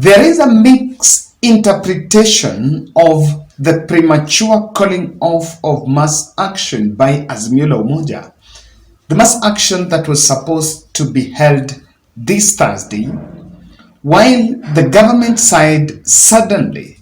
There is a mixed interpretation of the premature calling off of mass action by Azimio la Umoja. The mass action that was supposed to be held this Thursday, while the government side suddenly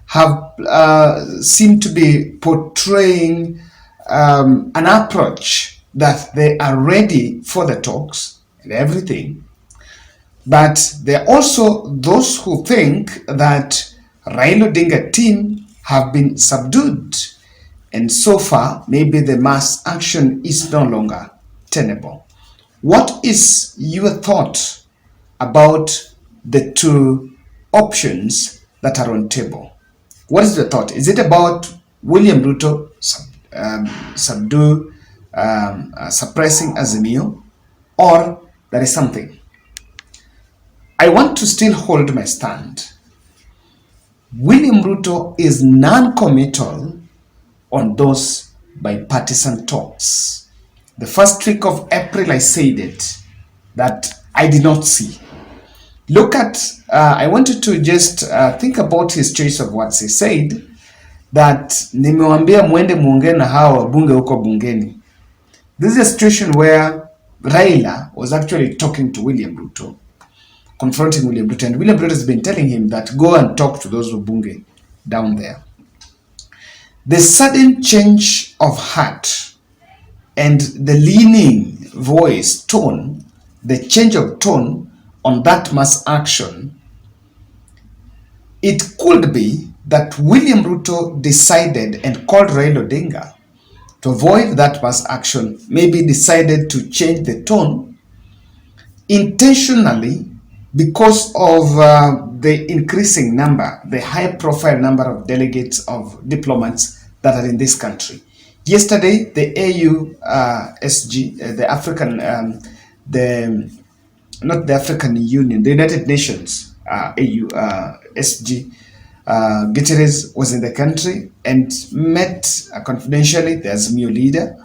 have seemed to be portraying an approach that they are ready for the talks and everything. But there are also those who think that Raila Odinga team have been subdued, and so far maybe the mass action is no longer tenable. What is your thought about the two options that are on table? What is the thought? Is it about William Ruto suppressing Azimio, or there is something? I want to still hold my stand. William Ruto is non-committal on those bipartisan talks. The first week of April, I said it, that I did not see. Look at, I wanted to just think about his choice of words. He said that nimewambia mwende muongee na hawa wabunge huko bungeni. This is a situation where Raila was actually talking to William Ruto, confronting William Ruto, and William Ruto has been telling him that go and talk to those wabunge down there. The sudden change of heart and the leaning voice tone, the change of tone on that mass action, it could be that William Ruto decided and called Raila Odinga to avoid that mass action, maybe decided to change the tone intentionally because of the increasing number, the high profile number of delegates of diplomats that are in this country. Yesterday, the AU-SG, the African, not the African Union, the United Nations, AU-SG, Guterres was in the country and met confidentially the Azimio leader.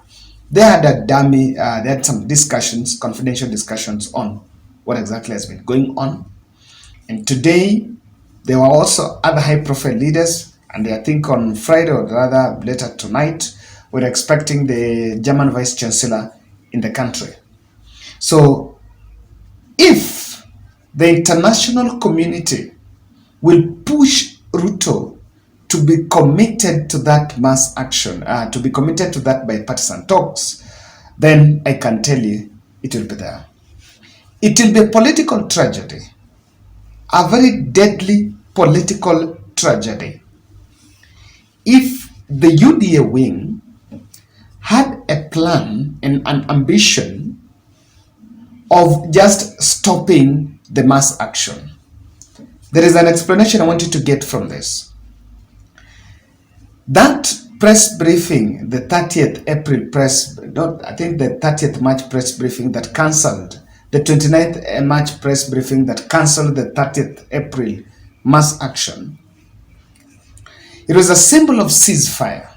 They had a dummy, they had some discussions, confidential discussions on what exactly has been going on. And today, there were also other high-profile leaders, and I think on Friday or rather later tonight, we're expecting the German Vice Chancellor in the country. So, if the international community will push Ruto to be committed to that mass action, to be committed to that bipartisan talks, then I can tell you it will be there. It will be a political tragedy, a very deadly political tragedy. If the UDA wing had a plan and an ambition of just stopping the mass action, there is an explanation I want you to get from this. That press briefing, the 30th April press, I think the 30th March press briefing that cancelled, the 29th March press briefing that cancelled the 30th April mass action, it was a symbol of ceasefire.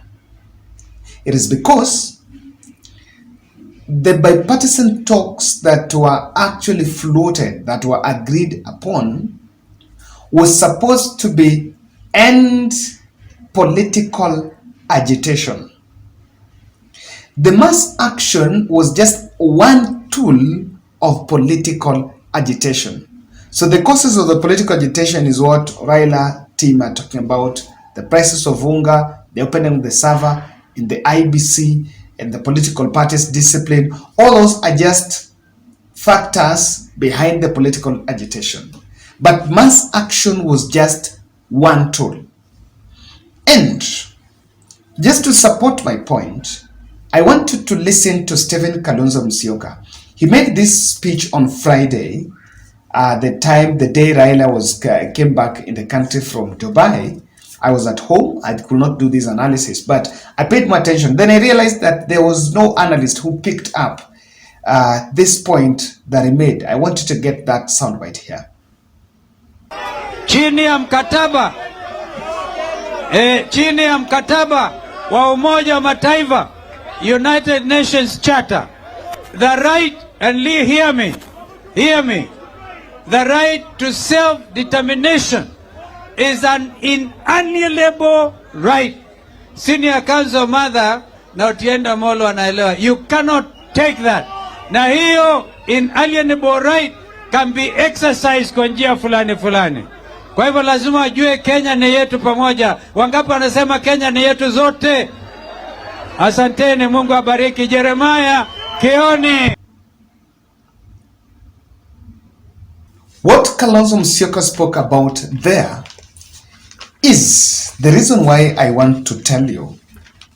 It is because the bipartisan talks that were actually floated, that were agreed upon, was supposed to be end political agitation. The mass action was just one tool of political agitation. So the causes of the political agitation is what Raila team are talking about: the prices of unga, the opening of the server in the IBC, and the political parties' discipline. All those are just factors behind the political agitation. But mass action was just one tool. And just to support my point, I wanted to listen to Stephen Kalonzo Musyoka. He made this speech on Friday, the day Raila came back in the country from Dubai. I was at home. I could not do this analysis, but I paid more attention. Then I realized that there was no analyst who picked up this point that he made. I wanted to get that soundbite here. Chini ya mkataba wa Umoja wa Mataifa, United Nations Charter, the right, and hear me, the right to self-determination is an inalienable right. Senior Council Mother na Otienda Molo anaelewa. You cannot take that. Na hiyo inalienable right can be exercised kwa njia fulani fulani. Kwa hivyo lazima wajue Kenya ni yetu pamoja. Wangapi wanasema Kenya ni yetu zote? Asanteni, Mungu abariki. Jeremiah Kioni. What Kalonzo Musyoka spoke about there is the reason why I want to tell you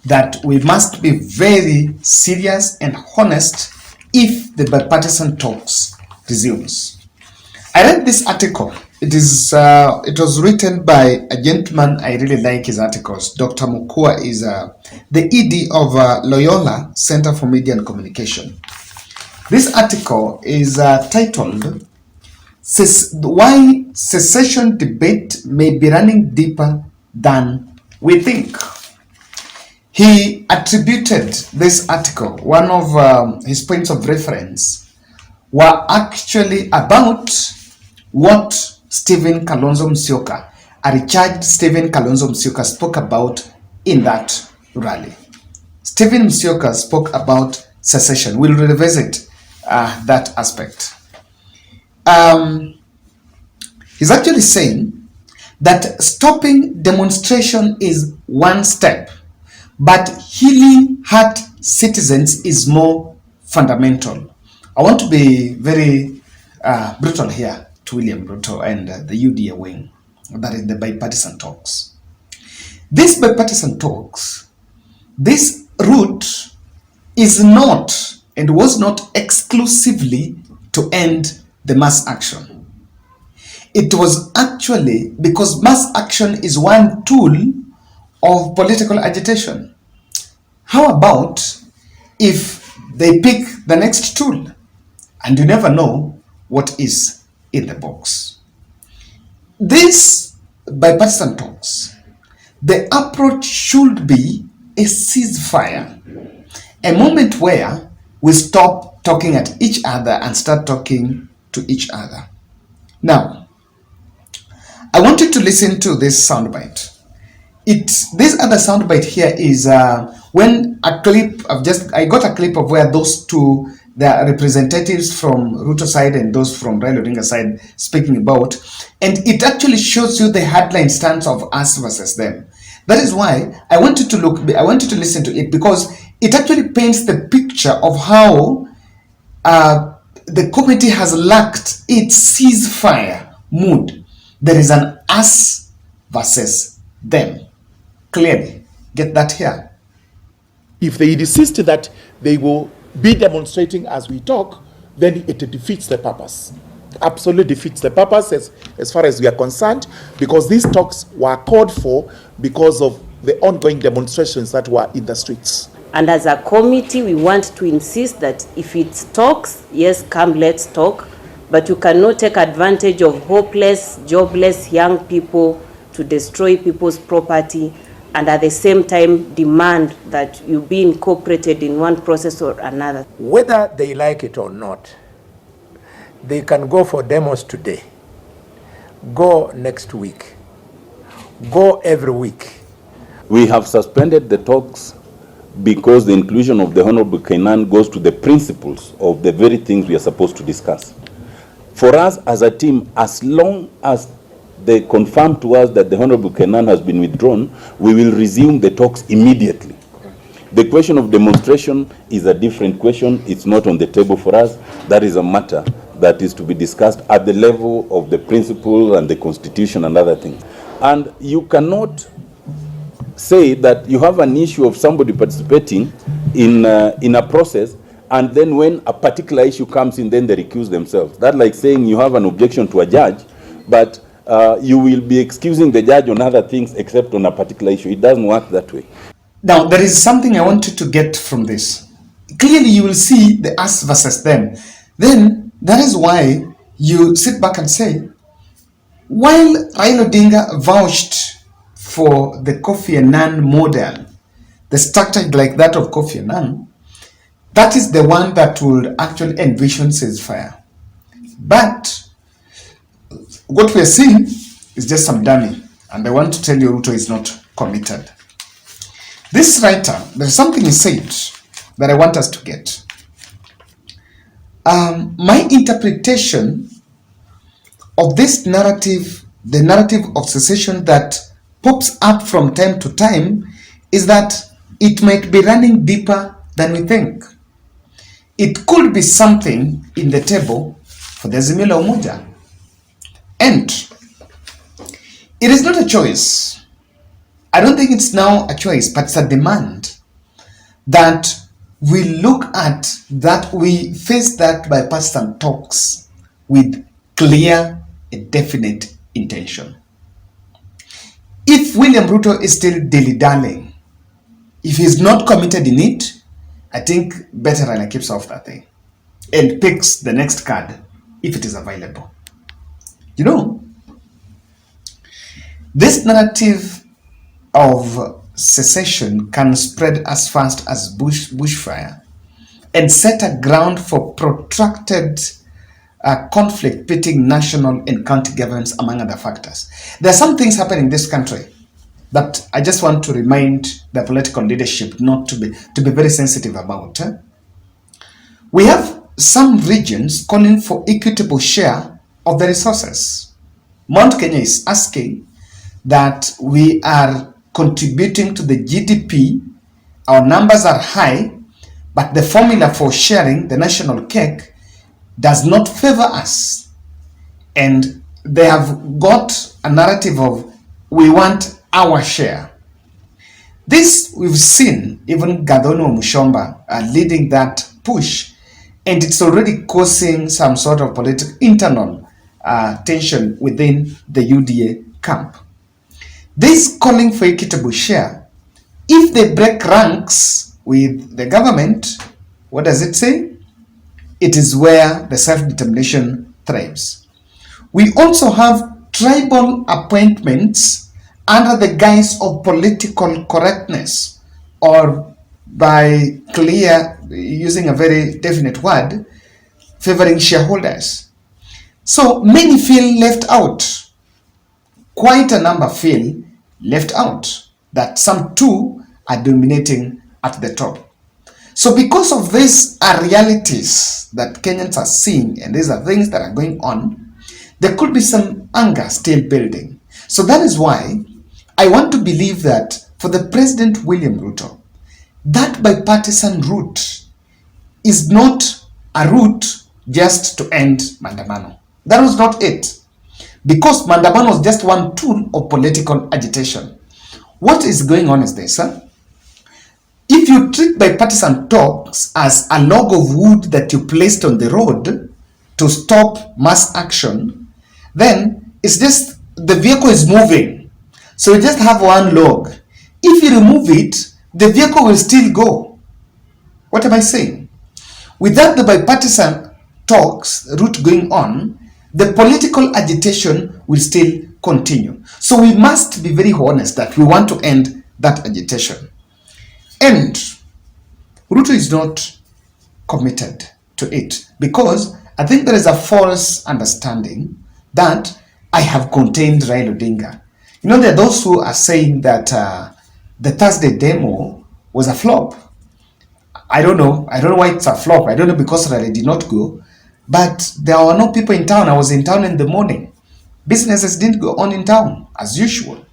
that we must be very serious and honest if the bipartisan talks resumes. I read this article. It was written by a gentleman. I really like his articles. Dr. Mukua is the ED of Loyola Center for Media and Communication. This article is titled Why Secession Debate May Be Running Deeper Than We Think. He attributed this article, one of his points of reference were actually about what Stephen Kalonzo Musyoka, a recharged Stephen Kalonzo Musyoka, spoke about in that rally. Stephen Musyoka spoke about secession. We'll revisit that aspect. He's actually saying that stopping demonstration is one step, but healing hurt citizens is more fundamental. I want to be very brutal here to William Ruto and the UDA wing, that is the bipartisan talks. These bipartisan talks, this route is not and was not exclusively to end the mass action. It was actually because mass action is one tool of political agitation. How about if they pick the next tool and you never know what is in the box? These bipartisan talks, the approach should be a ceasefire, a moment where we stop talking at each other and start talking to each other. Now, I want you to listen to this soundbite. This other soundbite here is when a clip of I got a clip of where those two, the representatives from Ruto side and those from Raila Odinga side speaking about, and it actually shows you the headline stance of us versus them. That is why I want you to listen to it, because it actually paints the picture of how the committee has lacked its ceasefire mood. There is an us versus them. Clearly, get that here. If they insist that they will be demonstrating as we talk, then it defeats the purpose. Absolutely defeats the purpose as far as we are concerned, because these talks were called for because of the ongoing demonstrations that were in the streets. And as a committee, we want to insist that if it's talks, yes, come, let's talk, but you cannot take advantage of hopeless, jobless young people to destroy people's property and at the same time demand that you be incorporated in one process or another. Whether they like it or not, they can go for demos today, go next week, go every week. We have suspended the talks because the inclusion of the Honorable Kainan goes to the principles of the very things we are supposed to discuss. For us as a team, as long as they confirm to us that the Honorable Kainan has been withdrawn, we will resume the talks immediately. The question of demonstration is a different question. It's not on the table for us. That is a matter that is to be discussed at the level of the principle and the constitution and other things. And you cannot say that you have an issue of somebody participating in a process, and then when a particular issue comes in, then they recuse themselves. That's like saying you have an objection to a judge, but you will be excusing the judge on other things except on a particular issue. It doesn't work that way. Now, there is something I want you to get from this. Clearly, you will see the us versus them. Then, that is why you sit back and say, while Raila Odinga vouched for the Kofi Annan model, the structure like that of Kofi Annan, that is the one that would actually envision ceasefire. But what we are seeing is just some dummy. And I want to tell you Ruto is not committed. This writer, there's something he said that I want us to get. My interpretation of this narrative, the narrative of secession that pops up from time to time, is that it might be running deeper than we think. It could be something in the table for the Azimio la Umoja. And it is not a choice. I don't think it's now a choice, but it's a demand that we look at that, we face that bipartisan talks with clear and definite intention. If William Ruto is still dilly-dallying, if he's not committed in it, I think better Raila keeps off that thing and picks the next card if it is available. You know, this narrative of secession can spread as fast as bushfire and set a ground for protracted conflict pitting national and county governments, among other factors. There are some things happening in this country that I just want to remind the political leadership not to be very sensitive about. We have some regions calling for equitable share of the resources. Mount Kenya is asking that we are contributing to the GDP. Our numbers are high, but the formula for sharing the national cake does not favor us. And they have got a narrative of we want our share. This we've seen even Gadono Mushomba leading that push, and it's already causing some sort of political internal tension within the UDA camp. This calling for equitable share, if they break ranks with the government, what does it say? It is where the self-determination thrives. We also have tribal appointments under the guise of political correctness, or by clear, using a very definite word, favoring shareholders. So many feel left out. Quite a number feel left out, that some two are dominating at the top. So because of these are realities that Kenyans are seeing, and these are things that are going on, there could be some anger still building. So that is why I want to believe that for the President William Ruto, that bipartisan route is not a route just to end Mandamano. That was not it. Because Mandamano was just one tool of political agitation. What is going on is this, if you treat bipartisan talks as a log of wood that you placed on the road to stop mass action, then it's just the vehicle is moving. So you just have one log. If you remove it, the vehicle will still go. What am I saying? Without the bipartisan talks route going on, the political agitation will still continue. So we must be very honest that we want to end that agitation. And Ruto is not committed to it, because I think there is a false understanding that I have contained Raila Odinga. You know, there are those who are saying that the Thursday demo was a flop. I don't know why it's a flop. I don't know, because Raila did not go. But there were no people in town. I was in town in the morning. Businesses didn't go on in town as usual.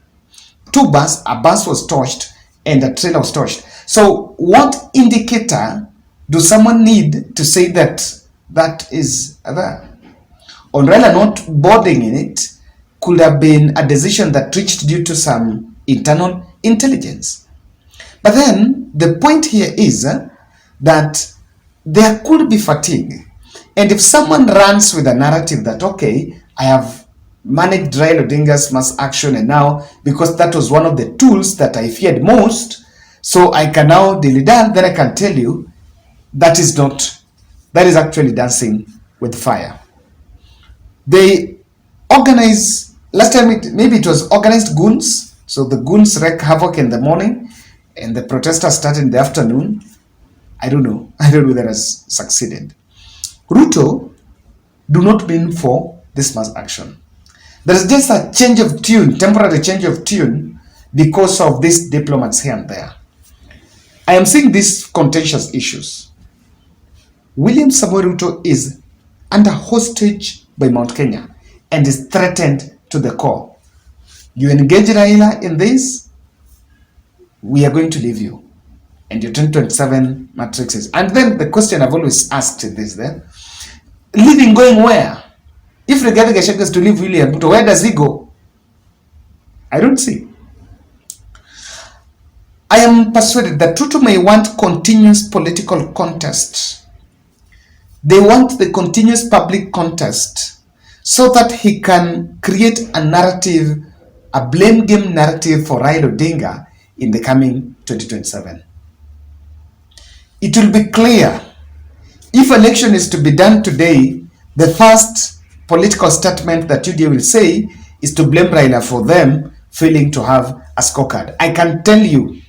A bus was torched and a trailer was torched. So what indicator do someone need to say that that is there? On Raila not boarding in it could have been a decision that reached due to some internal intelligence. But then the point here is that there could be fatigue. And if someone runs with a narrative that, okay, I have managed Raila Odinga's mass action, and now, because that was one of the tools that I feared most, so I can now dilly-dally, then I can tell you that is actually dancing with fire. They organize, last time maybe it was organized goons, so the goons wreak havoc in the morning, and the protesters start in the afternoon. I don't know whether it has succeeded. Ruto do not mean for this mass action. There's just a change of tune, temporary change of tune, because of these diplomats here and there. I am seeing these contentious issues. William Samoei Ruto is under hostage by Mount Kenya and is threatened to the core. You engage Raila in this, we are going to leave you. And your 2027 matrices. And then the question I've always asked this there, leaving going where? If Rigathi Gachagua is to leave William Ruto, where does he go? I don't see. I am persuaded that Ruto may want continuous political contest. They want the continuous public contest so that he can create a narrative, a blame game narrative for Raila Odinga in the coming 2027. It will be clear if election is to be done today, the first political statement that UDA will say is to blame Raila for them failing to have a scorecard. I can tell you,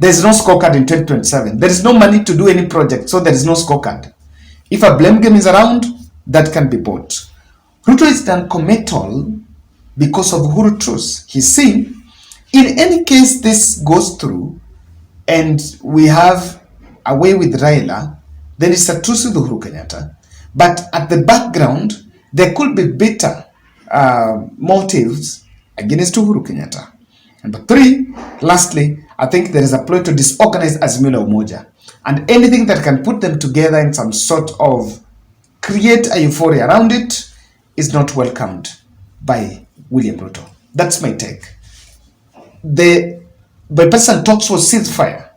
there is no scorecard in 2027. There is no money to do any project, so there is no scorecard. If a blame game is around, that can be bought. Ruto is non-committal because of Uhuru truth. He's saying, in any case this goes through and we have a way with Raila, then it's a truce with Uhuru Kenyatta. But at the background, there could be bitter motives against Uhuru Kenyatta. Number three, lastly, I think there is a ploy to disorganize Azimio la Umoja. And anything that can put them together in some sort of create a euphoria around it is not welcomed by William Ruto. That's my take. The bipartisan talks was ceasefire.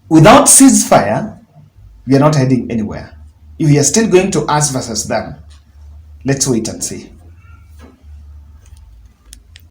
Without ceasefire, we are not heading anywhere. If we are still going to us versus them, let's wait and see.